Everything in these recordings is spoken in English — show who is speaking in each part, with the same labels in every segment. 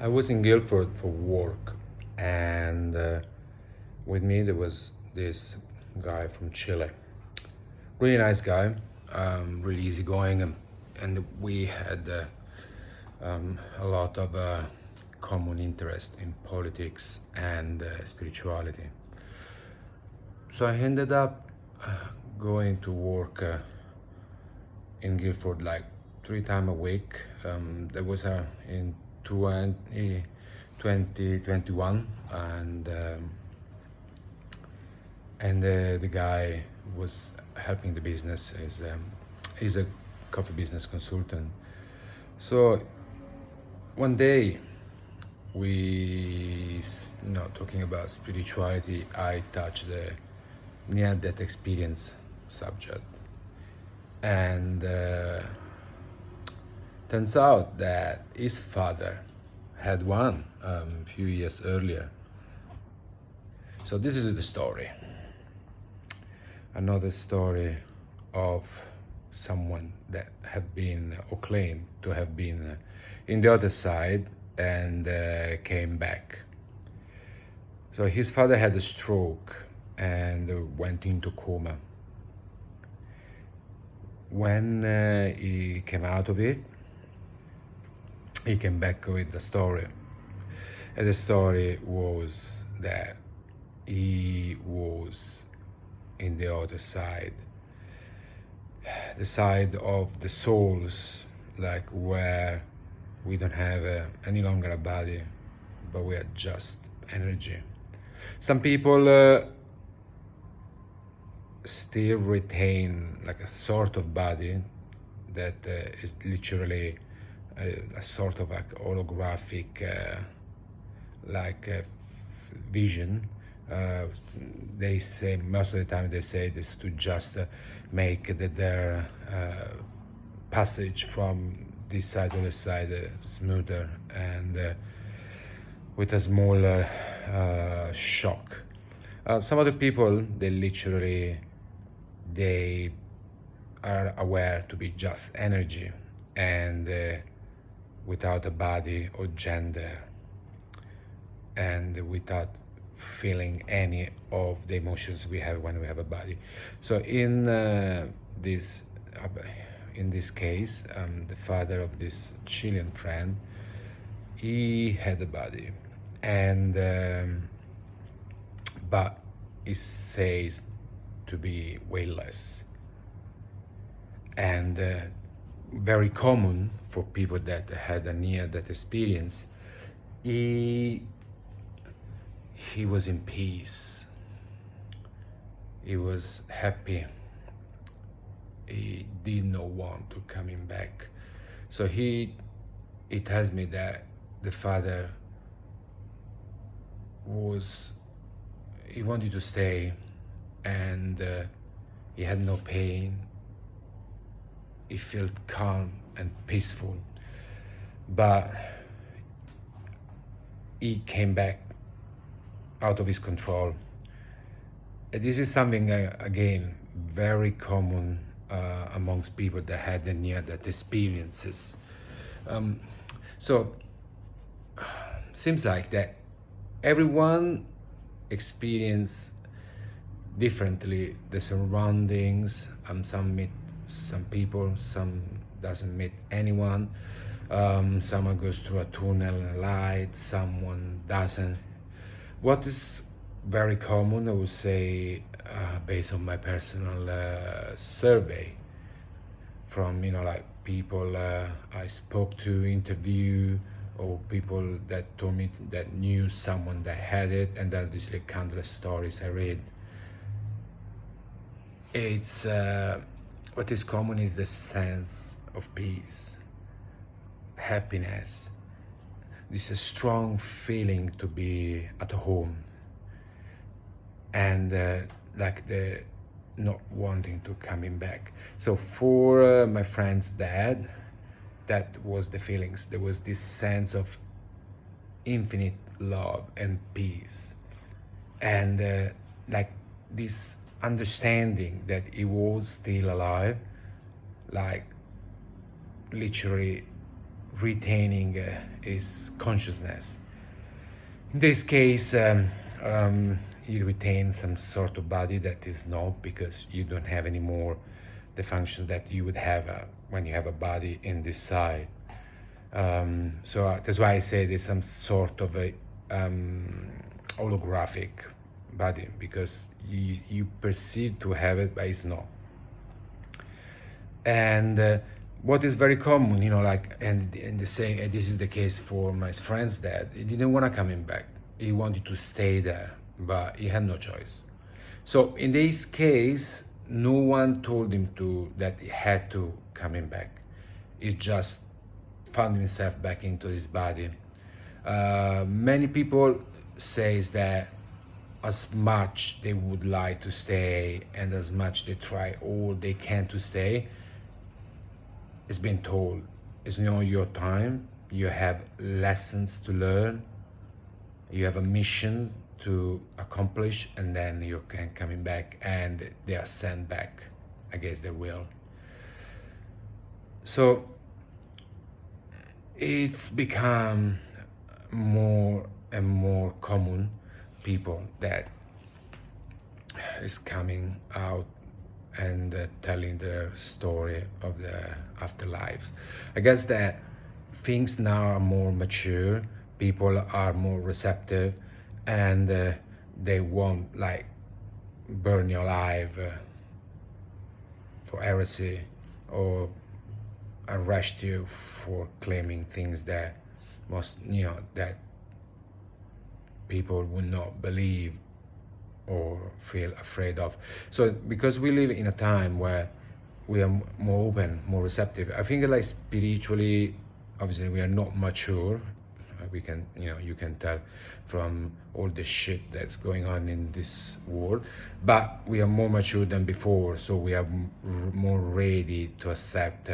Speaker 1: I was in Guilford for work, and with me there was this guy from Chile. Really nice guy, really easygoing, and we had a lot of common interest in politics and spirituality. So I ended up going to work in Guilford like 3 times a week. That was in 2021, and the guy was helping the business. He's a coffee business consultant. So one day talking about spirituality, I touched the near-death experience subject, and turns out that his father had one a few years earlier. So this is the story. Another story of someone that have been or claimed to have been in the other side and came back. So his father had a stroke and went into coma. When he came out of it, he came back with the story. And the story was that he was in the other side, the side of the souls, like where we don't have any longer a body, but we are just energy. Some people still retain like a sort of body that is literally a sort of like holographic vision. They say most of the time they say this to just make their passage from this side to the side smoother and with a smaller shock. Some other people, they are aware to be just energy and without a body or gender and without feeling any of the emotions we have when we have a body. So in this case, the father of this Chilean friend, he had a body, and but he says to be way less, and very common for people that had a near-death experience. He was in peace. He was happy. He did not want to coming back. So he tells me that the father he wanted to stay, and he had no pain. He felt calm and peaceful, but he came back out of his control. And this is something again very common amongst people that had the near-death experiences. So seems like that everyone experience differently the surroundings. Some meet some people, some doesn't meet anyone. Someone goes through a tunnel and light, someone doesn't. What is very common, I would say, based on my personal survey from like people I spoke to, interview, or people that told me that knew someone that had it, and then these like countless stories I read. It's what is common is the sense of peace, happiness. This is a strong feeling to be at home, and like the not wanting to coming back. So for my friend's dad, that was the feelings. There was this sense of infinite love and peace, and like this understanding that he was still alive, like literally retaining his consciousness. In this case, you retain some sort of body that is not, because you don't have anymore the function that you would have when you have a body in this side. So that's why I say there's some sort of a holographic body, because you perceive to have it, but it's not. And what is very common, like, and the same, and this is the case for my friend's dad. He didn't want to come back. He wanted to stay there, but he had no choice. So in this case, no one told him that he had to come back. He just found himself back into his body. Many people says that as much they would like to stay and as much they try all they can to stay, it's been told it's not your time. You have lessons to learn. You have a mission to accomplish, and then you can come back, and they are sent back against their will. So it's become more and more common people that is coming out and telling their story of the afterlives. I guess that things now are more mature, people are more receptive, and they won't like burn you alive for heresy or arrest you for claiming things that that people would not believe or feel afraid of. So because we live in a time where we are more open, more receptive, I think like spiritually, obviously we are not mature. We can, you can tell from all the shit that's going on in this world, but we are more mature than before, so we are more ready to accept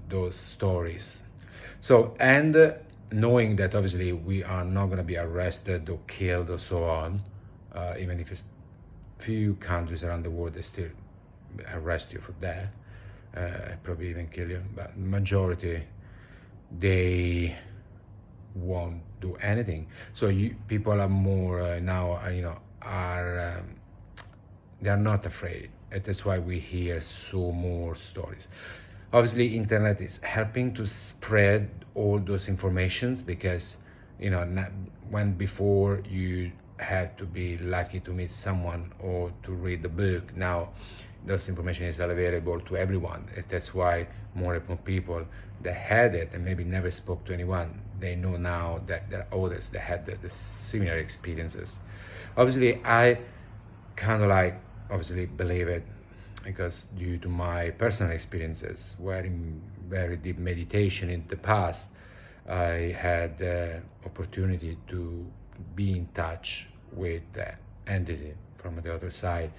Speaker 1: those stories. So, and knowing that obviously we are not going to be arrested or killed or so on, even if it's few countries around the world, they still arrest you for that, probably even kill you, but majority, they won't do anything. So people are more now, they are not afraid. And that's why we hear so more stories. Obviously, internet is helping to spread all those informations, because when before you had to be lucky to meet someone or to read the book, now those information is available to everyone. That's why more and more people that had it and maybe never spoke to anyone, they know now that there are others that had the similar experiences. Obviously, I kind of like obviously believe it, because due to my personal experiences, where in very deep meditation in the past, I had the opportunity to be in touch with the entity from the other side.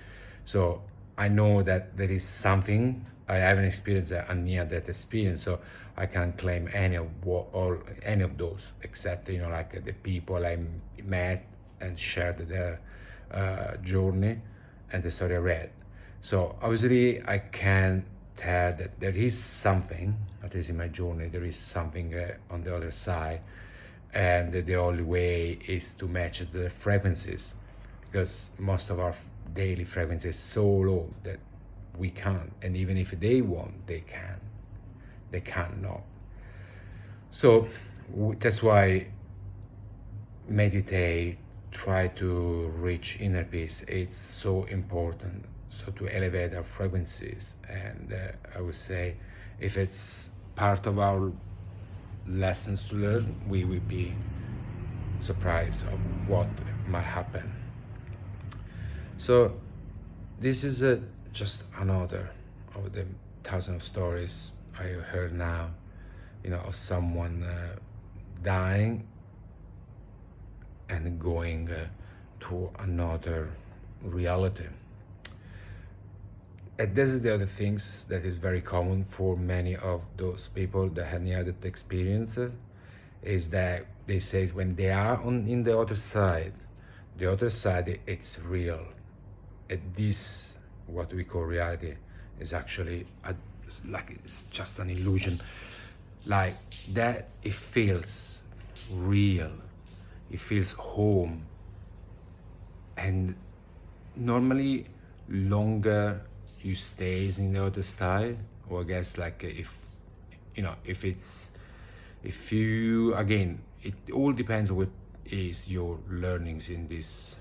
Speaker 1: So I know that there is something. I haven't experienced a near-death experience, so I can't claim any of those, except like the people I met and shared their journey and the story I read. So obviously I can tell that there is something, at least in my journey, there is something on the other side, and the only way is to match the frequencies, because most of our daily frequency is so low that we can't, and even if they want, they cannot. So that's why meditate, try to reach inner peace. It's so important, so to elevate our frequencies. And I would say, if it's part of our lessons to learn, we will be surprised of what might happen. So this is just another of the thousands of stories I heard now, of someone dying and going to another reality. And this is the other things that is very common for many of those people that had near-death experiences, is that they say when they are in the other side it's real. And this, what we call reality, is actually it's just an illusion. like that, it feels real, it feels home. And normally longer you stays in the other style, or I guess like if you know, if you, again, it all depends on what is your learnings in this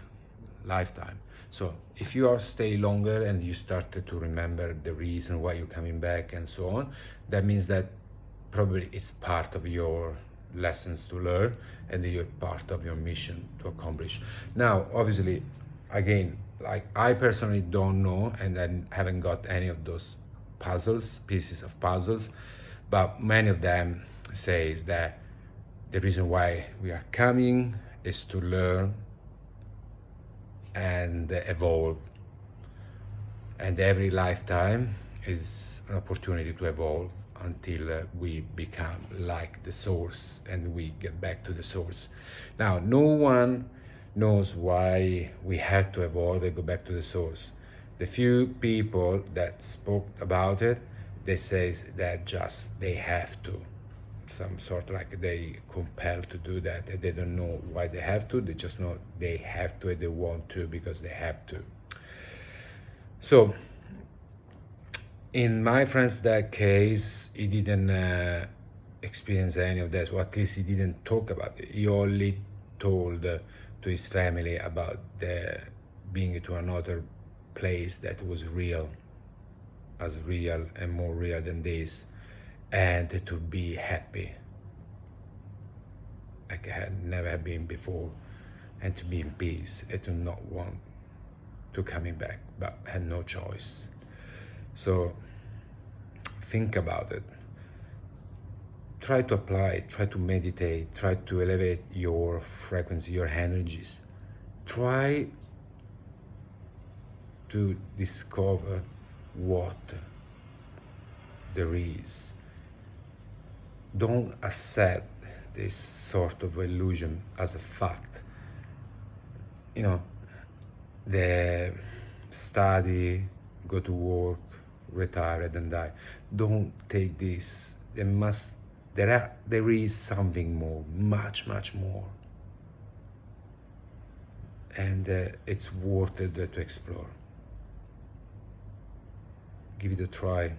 Speaker 1: lifetime. So if you are stay longer and you started to remember the reason why you're coming back and so on, that means that probably it's part of your lessons to learn and you're part of your mission to accomplish. Now obviously, again, like I personally don't know, and I haven't got any of those pieces of puzzles, but many of them says that the reason why we are coming is to learn and evolve, and every lifetime is an opportunity to evolve until we become like the source and we get back to the source. Now no one knows why we have to evolve and go back to the source. The few people that spoke about it, they says that just they have to, some sort of like they compelled to do that, and they don't know why they have to, they just know they have to and they want to because they have to. So in my friend's that case, he didn't experience any of that, or at least he didn't talk about it. He only told to his family about the being to another place that was real, as real and more real than this, and to be happy like I had never been before, and to be in peace and to not want to coming back, but had no choice. So think about it, try to apply it, try to meditate, try to elevate your frequency, your energies, try to discover what there is. Don't accept this sort of illusion as a fact. You know, the study, go to work, retire and die. Don't take this. There is something more, much more, and it's worth it to explore. Give it a try.